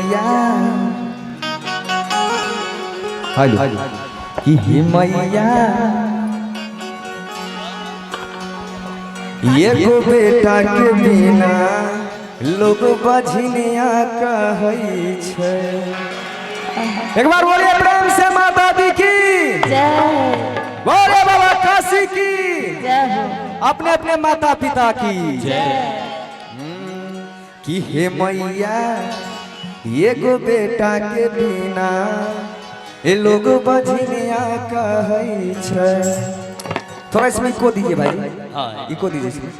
मैया हेलो कि हे मैया एगो बेटा के बिना लोग बझनिया कहै छै। एक बार बोलिए प्रेम से माता दी की जय, बोले बाबा काशी की जय, अपने अपने माता पिता की जय। कि हे मैया एगो बेटा के बिना ए लोग बझनिया कहै छै। थोड़ा इसमें इको दीजिए भाई, हाँ इको दीजिए इसमें,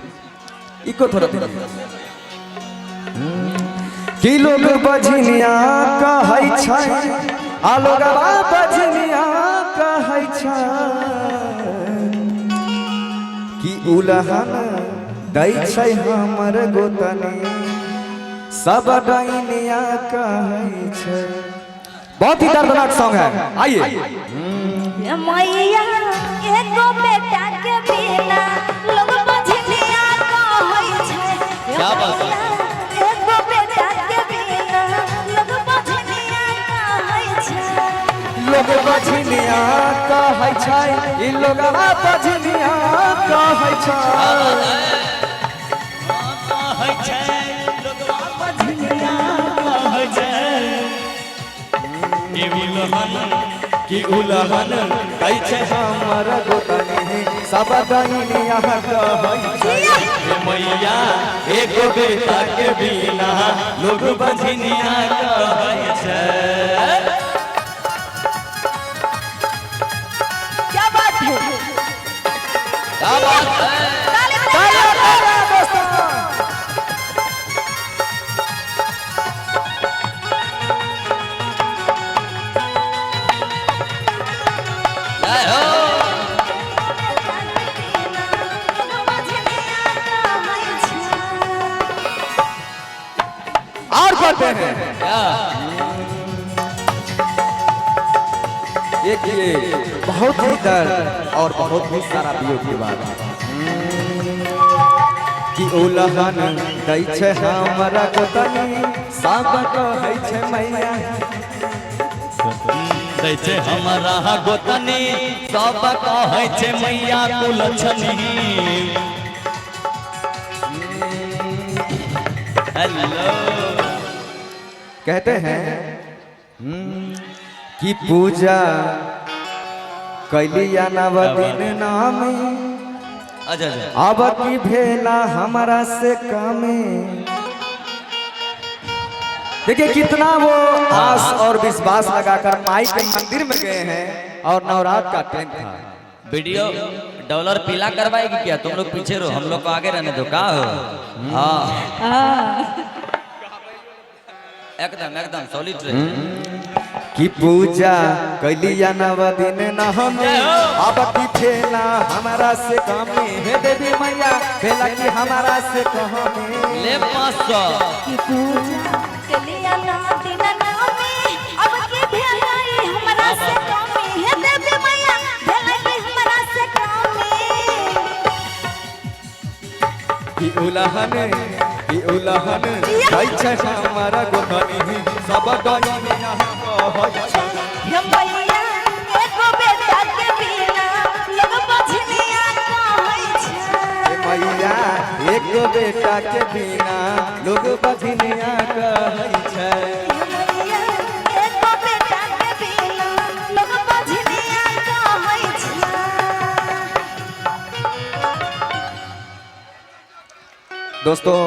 इको थोड़ा दीजिए। कि लोग बझनिया कहै छै, आ लोग बझनिया कहै छै कि उलहन दै छै हमर गोतनी सब डाइनिया कहै छै। बहुत ही दर्दनाक सॉन्ग है, आइए। मैया एगो बेटा के बिना लोग बझनिया कहै छै। क्या बात है? एगो बेटा के बिना लोग बझनिया कहै छै। लोग बझनिया कहै छै, ई लोगवा बझनिया कहै छै। कि उलहन दै छै हमर गोतनी सब डाइनिया कहै छै। हे मैया एगो बेटा के बिना लोग बझनिया कहै छै। क्या बात है? क्या बात है? जय हो। और करते हैं क्या? एक ये बहुत ही दर्द और बहुत ही सारा वियोग के बाद कि उलहन दै छै हमरा गोतनी सब कहै छै मैया। दै छै हमरा गोतनी सब कहै छै मैया कुलछनी। हेलो कहते हैं कि पूजा कैलिया नव दिन नामी अच्छा अच्छा अब की भेला हमारा से कमी। देखिए कितना वो आस और विश्वास लगाकर माई के मंदिर में गए हैं और नवरात्र का टाइम था। वीडियो डॉलर पीला करवाएगी क्या? तुम लोग पीछे रहो, हम लोग को आगे रहने दो। का हो? हाँ एकदम एकदम सॉलिड रहे। कि पूजा कैलिया नव दिन नहमी अब की भेला हमारा से कमी। हे देवी मैया भेला की हमारा से कमी। ले 500 कि पूजा के लिए ना दिन नामी अब के भेलाई हमरा से कमी। हे देवी मैया भेलाई हमरा से कमी। कि उलहन दै छै हमरा गोतनी सब डाइनिया कहै छै। हे मैया एगो बेटा के बिना लोग बझनिया कहै छै। मैया एक बेटा के बिना लोग बझनिया कहै छै। हे मैया एगो बेटा के बिना लोग बझनिया कहै छै। दोस्तों